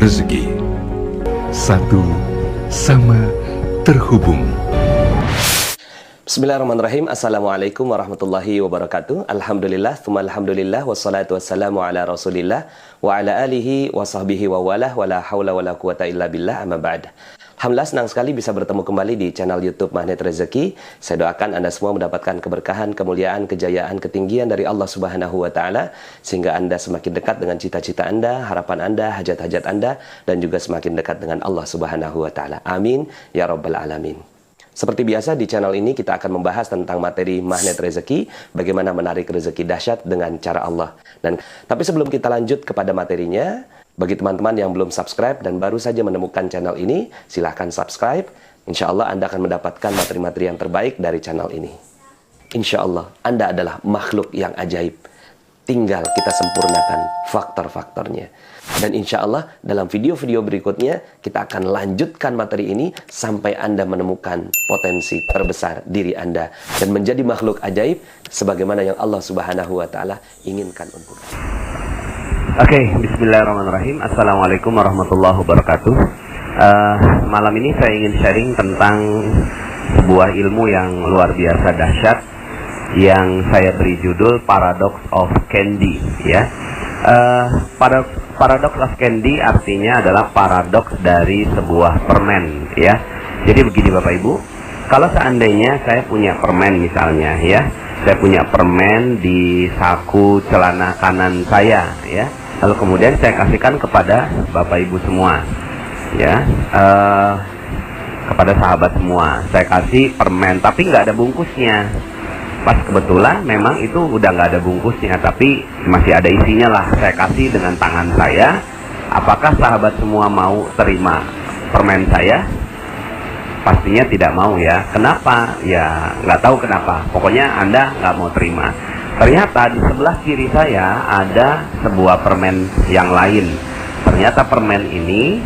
rezeki. Satu sama terhubung. Bismillahirrahmanirrahim. Assalamualaikum warahmatullahi wabarakatuh. Alhamdulillah, tsumma alhamdulillah, wassalatu wassalamu ala rasulillah wa ala alihi wa sahbihi wa walah wa la hawla wa la quwata illa billah, amma ba'd. Alhamdulillah, senang sekali bisa bertemu kembali di channel YouTube Magnet Rezeki. Saya doakan Anda semua mendapatkan keberkahan, kemuliaan, kejayaan, ketinggian dari Allah Subhanahu wa Ta'ala, sehingga Anda semakin dekat dengan cita-cita Anda, harapan Anda, hajat-hajat Anda, dan juga semakin dekat dengan Allah Subhanahu wa Ta'ala. Amin ya rabbal alamin. Seperti biasa di channel ini kita akan membahas tentang materi magnet rezeki, bagaimana menarik rezeki dahsyat dengan cara Allah. Tapi sebelum kita lanjut kepada materinya, bagi teman-teman yang belum subscribe dan baru saja menemukan channel ini, silahkan subscribe. Insya Allah Anda akan mendapatkan materi-materi yang terbaik dari channel ini. Insya Allah Anda adalah makhluk yang ajaib. Tinggal kita sempurnakan faktor-faktornya. Dan insya Allah dalam video-video berikutnya kita akan lanjutkan materi ini sampai Anda menemukan potensi terbesar diri Anda dan menjadi makhluk ajaib sebagaimana yang Allah Subhanahu wa Ta'ala inginkan untuk Anda. Oke, bismillahirrahmanirrahim. Assalamualaikum warahmatullahi wabarakatuh. Malam ini saya ingin sharing tentang sebuah ilmu yang luar biasa dahsyat yang saya beri judul Paradox of Candy, ya. Paradox of Candy artinya adalah paradoks dari sebuah permen, ya. Jadi begini Bapak Ibu, kalau seandainya saya punya permen misalnya, ya, saya punya permen di saku celana kanan saya, ya, lalu kemudian saya kasihkan kepada Bapak Ibu semua, ya, kepada sahabat semua, saya kasih permen, tapi nggak ada bungkusnya. Pas kebetulan memang itu udah nggak ada bungkusnya, tapi masih ada isinya lah. Saya kasih dengan tangan saya. Apakah sahabat semua mau terima permen saya? Pastinya tidak mau, ya. Kenapa? Ya nggak tahu kenapa. Pokoknya Anda nggak mau terima. Ternyata di sebelah kiri saya ada sebuah permen yang lain. Ternyata permen ini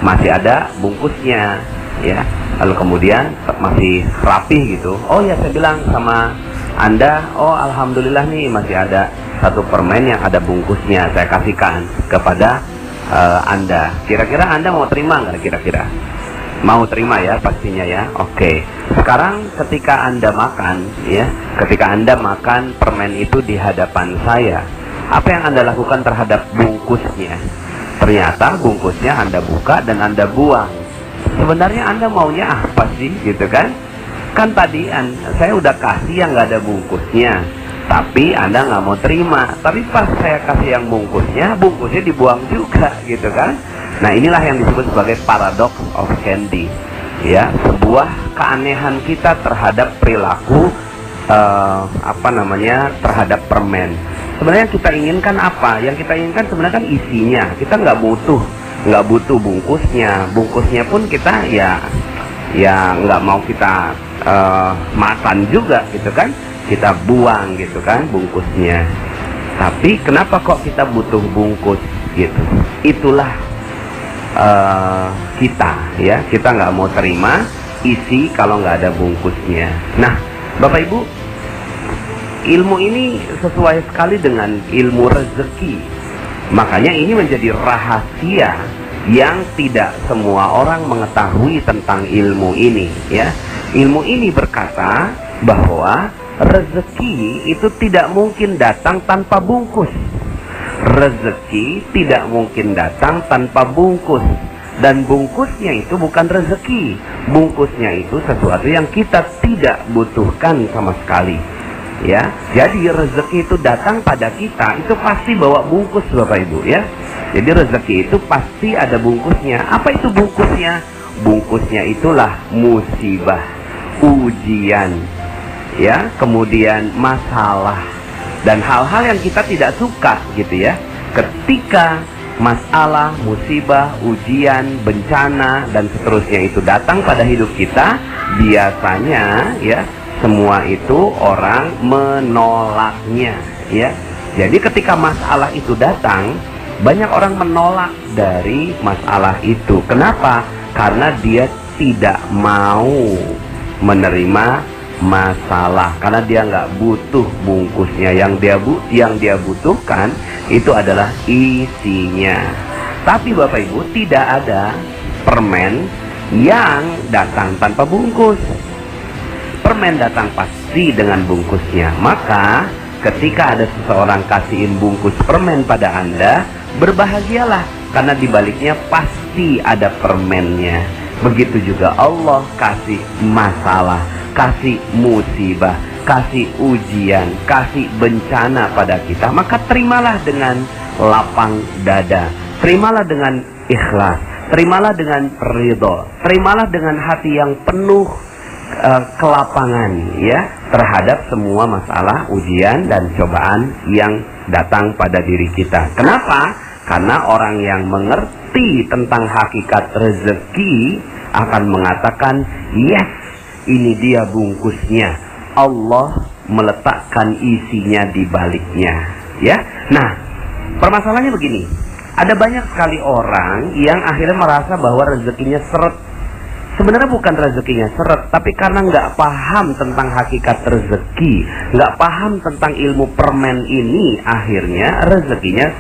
masih ada bungkusnya, ya. Lalu kemudian masih rapi gitu. Oh ya, saya bilang sama Anda, oh alhamdulillah nih masih ada satu permen yang ada bungkusnya, saya kasihkan kepada Anda. Kira-kira Anda mau terima nggak kira-kira? Mau terima ya pastinya ya. Oke. Sekarang ketika Anda makan, ya, ketika Anda makan permen itu di hadapan saya, apa yang Anda lakukan terhadap bungkusnya? Ternyata bungkusnya Anda buka dan Anda buang. Sebenarnya Anda maunya apa sih, gitu kan? Kan tadi saya udah kasih yang nggak ada bungkusnya, tapi Anda nggak mau terima. Tapi pas saya kasih yang bungkusnya dibuang juga, gitu kan? Nah, inilah yang disebut sebagai paradox of candy, ya, sebuah keanehan kita terhadap perilaku terhadap permen. Sebenarnya kita inginkan apa? Yang kita inginkan sebenarnya kan isinya. Kita nggak butuh bungkusnya. Bungkusnya pun kita ya nggak mau kita makan juga, gitu kan? Kita buang, gitu kan, bungkusnya. Tapi kenapa kok kita butuh bungkus, gitu? Itulah kita, ya, kita nggak mau terima isi kalau nggak ada bungkusnya. Nah, Bapak Ibu, ilmu ini sesuai sekali dengan ilmu rezeki. Makanya ini menjadi rahasia yang tidak semua orang mengetahui tentang ilmu ini, ya. Ilmu ini berkata bahwa rezeki itu tidak mungkin datang tanpa bungkus. Rezeki tidak mungkin datang tanpa bungkus. Dan bungkusnya itu bukan rezeki. Bungkusnya itu sesuatu yang kita tidak butuhkan sama sekali, ya. Jadi rezeki itu datang pada kita, itu pasti bawa bungkus Bapak Ibu, ya. Jadi rezeki itu pasti ada bungkusnya. Apa itu bungkusnya? Bungkusnya itulah musibah, ujian, ya, kemudian masalah dan hal-hal yang kita tidak suka, gitu ya. Ketika masalah, musibah, ujian, bencana dan seterusnya itu datang pada hidup kita, biasanya, ya, semua itu orang menolaknya, ya. Jadi ketika masalah itu datang, banyak orang menolak dari masalah itu. Kenapa? Karena dia tidak mau menerima masalah, karena dia nggak butuh bungkusnya. Yang dia butuhkan itu adalah isinya. Tapi Bapak Ibu, tidak ada permen yang datang tanpa bungkus. Permen datang pasti dengan bungkusnya. Maka ketika ada seseorang kasihin bungkus permen pada Anda, berbahagialah, karena di baliknya pasti ada permennya. Begitu juga Allah kasih masalah, kasih musibah, kasih ujian, kasih bencana pada kita, maka terimalah dengan lapang dada, terimalah dengan ikhlas, terimalah dengan ridho, terimalah dengan hati yang penuh kelapangan ya terhadap semua masalah, ujian dan cobaan yang datang pada diri kita. Kenapa? Karena orang yang mengerti tentang hakikat rezeki akan mengatakan, yes, ini dia bungkusnya. Allah meletakkan isinya di baliknya, ya. Nah, permasalahannya begini. Ada banyak sekali orang yang akhirnya merasa bahwa rezekinya seret. Sebenarnya bukan rezekinya seret, tapi karena nggak paham tentang hakikat rezeki, nggak paham tentang ilmu permen ini, akhirnya rezekinya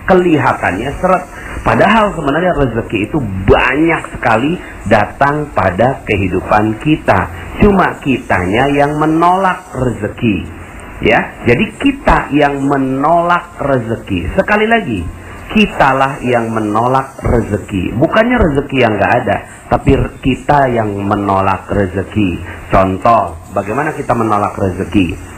kelihatannya seret. Padahal sebenarnya rezeki itu banyak sekali datang pada kehidupan kita. Cuma kitanya yang menolak rezeki, ya. Jadi kita yang menolak rezeki. Sekali lagi, kitalah yang menolak rezeki. Bukannya rezeki yang nggak ada, tapi kita yang menolak rezeki. Contoh, bagaimana kita menolak rezeki?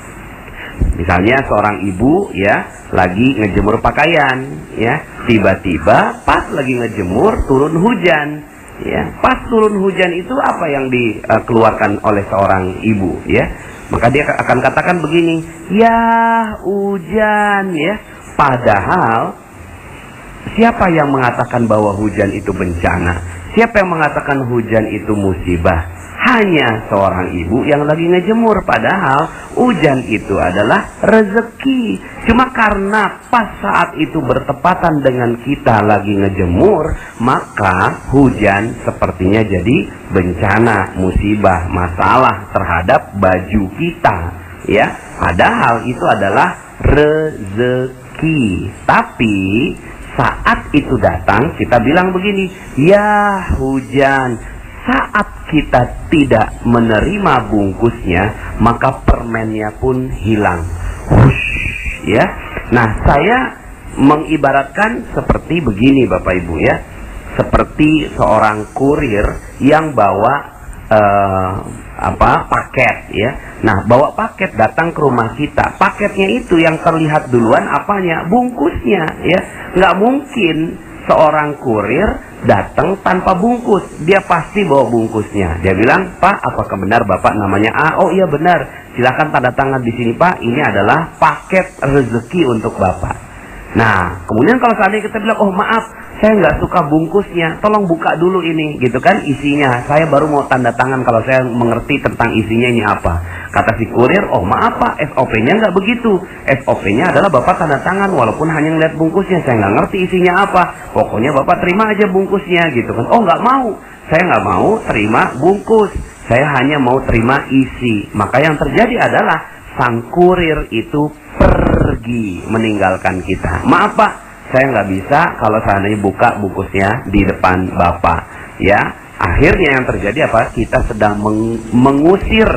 Misalnya seorang ibu ya lagi ngejemur pakaian, ya, tiba-tiba pas lagi ngejemur turun hujan, ya. Pas turun hujan itu apa yang dikeluarkan oleh seorang ibu, ya? Maka dia akan katakan begini, ya hujan, ya. Padahal siapa yang mengatakan bahwa hujan itu bencana? Siapa yang mengatakan hujan itu musibah? Hanya seorang ibu yang lagi ngejemur. Padahal hujan itu adalah rezeki. Cuma karena pas saat itu bertepatan dengan kita lagi ngejemur, maka hujan sepertinya jadi bencana, musibah, masalah terhadap baju kita, ya. Padahal itu adalah rezeki. Tapi saat itu datang, kita bilang begini, ya hujan. Saat kita tidak menerima bungkusnya, maka permennya pun hilang. Hush, ya. Nah, saya mengibaratkan seperti begini Bapak Ibu, ya. Seperti seorang kurir yang bawa paket, ya. Nah, bawa paket datang ke rumah kita. Paketnya itu yang terlihat duluan apanya? Bungkusnya, ya. Nggak mungkin seorang kurir datang tanpa bungkus. Dia pasti bawa bungkusnya. Dia bilang, "Pak, apakah benar Bapak namanya A?" "Oh iya benar. Silakan tanda tangan di sini, Pak. Ini adalah paket rezeki untuk Bapak." Nah, kemudian kalau seandainya kita bilang, "Oh maaf, saya nggak suka bungkusnya, tolong buka dulu ini," gitu kan, isinya. Saya baru mau tanda tangan kalau saya mengerti tentang isinya ini apa. Kata si kurir, "Oh maaf Pak, SOP-nya nggak begitu. SOP-nya adalah Bapak tanda tangan walaupun hanya ngeliat bungkusnya. Saya nggak ngerti isinya apa. Pokoknya Bapak terima aja bungkusnya," gitu kan. "Oh nggak mau, saya nggak mau terima bungkus. Saya hanya mau terima isi." Maka yang terjadi adalah sang kurir itu pergi meninggalkan kita. "Maaf Pak, saya nggak bisa kalau seandainya buka bungkusnya di depan Bapak," ya. Akhirnya yang terjadi apa? Kita sedang mengusir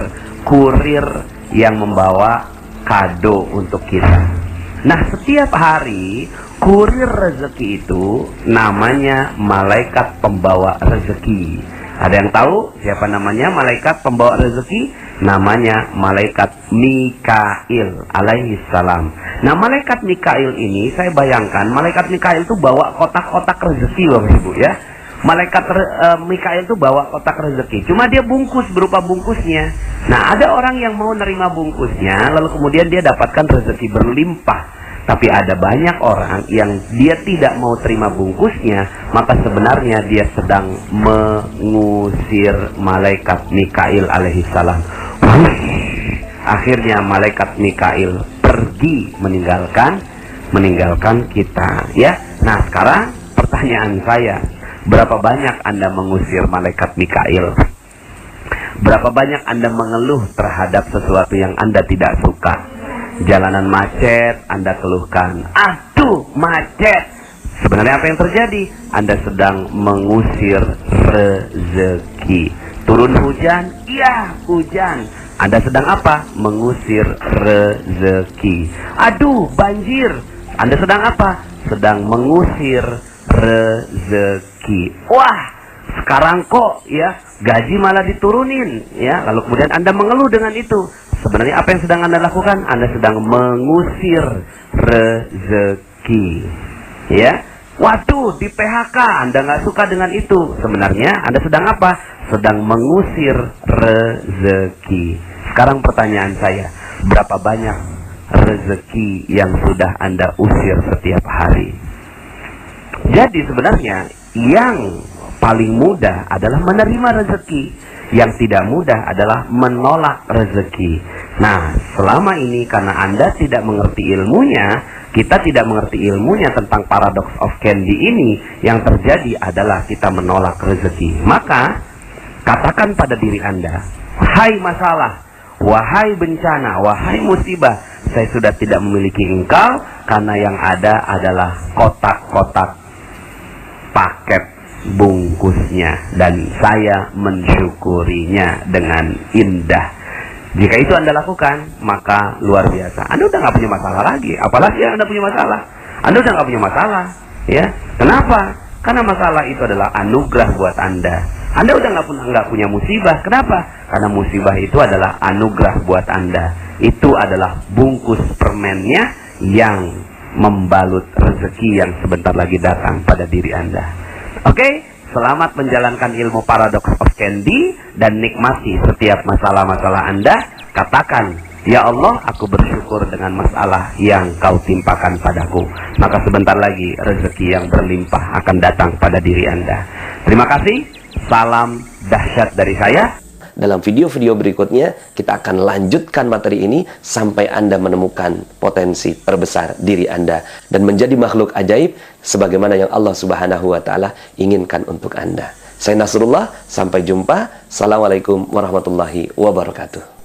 kurir yang membawa kado untuk kita. Nah, setiap hari kurir rezeki itu namanya malaikat pembawa rezeki. Ada yang tahu siapa namanya malaikat pembawa rezeki? Namanya malaikat Mikail alaihi salam. Nah, malaikat Mikail ini saya bayangkan malaikat Mikail itu bawa kotak-kotak rezeki Bapak Ibu, ya. Malaikat Mikail itu bawa kotak rezeki. Cuma dia bungkus berupa bungkusnya. Nah, ada orang yang mau nerima bungkusnya lalu kemudian dia dapatkan rezeki berlimpah. Tapi ada banyak orang yang dia tidak mau terima bungkusnya, maka sebenarnya dia sedang mengusir malaikat Mikail alaihi salam. Akhirnya malaikat Mikail pergi meninggalkan kita, ya. Nah, sekarang pertanyaan saya, berapa banyak Anda mengusir malaikat Mikail? Berapa banyak Anda mengeluh terhadap sesuatu yang Anda tidak suka? Jalanan macet, Anda keluhkan, "Aduh, macet." Sebenarnya apa yang terjadi? Anda sedang mengusir rezeki. Turun hujan? Iya, hujan. Anda sedang apa? Mengusir rezeki. Aduh, banjir. Anda sedang apa? Sedang mengusir rezeki. Wah, sekarang kok ya gaji malah diturunin ya. Lalu kemudian Anda mengeluh dengan itu. Sebenarnya apa yang sedang Anda lakukan? Anda sedang mengusir rezeki. Ya. Waduh, di PHK. Anda nggak suka dengan itu. Sebenarnya Anda sedang apa? Sedang mengusir rezeki. Sekarang pertanyaan saya, berapa banyak rezeki yang sudah Anda usir setiap hari? Jadi sebenarnya yang paling mudah adalah menerima rezeki. Yang tidak mudah adalah menolak rezeki. Nah, selama ini karena Anda tidak mengerti ilmunya, kita tidak mengerti ilmunya tentang paradox of candy ini, yang terjadi adalah kita menolak rezeki. Maka, katakan pada diri Anda, hai masalah, wahai bencana, wahai musibah, saya sudah tidak memiliki engkau, karena yang ada adalah kotak-kotak paket bungkusnya, dan saya mensyukurinya dengan indah. Jika itu Anda lakukan, maka luar biasa. Anda udah nggak punya masalah lagi. Apalagi yang Anda punya masalah. Anda udah nggak punya masalah, ya. Kenapa? Karena masalah itu adalah anugerah buat Anda. Anda udah nggak punya musibah. Kenapa? Karena musibah itu adalah anugerah buat Anda. Itu adalah bungkus permennya yang membalut rezeki yang sebentar lagi datang pada diri Anda. Oke, selamat menjalankan ilmu paradox of candy dan nikmati setiap masalah-masalah Anda. Katakan, ya Allah, aku bersyukur dengan masalah yang kau timpakan padaku. Maka sebentar lagi rezeki yang berlimpah akan datang pada diri Anda. Terima kasih, salam dahsyat dari saya. Dalam video-video berikutnya, kita akan lanjutkan materi ini sampai Anda menemukan potensi terbesar diri Anda dan menjadi makhluk ajaib sebagaimana yang Allah Subhanahu wa Ta'ala inginkan untuk Anda. Saya Nasrullah, sampai jumpa. Assalamualaikum warahmatullahi wabarakatuh.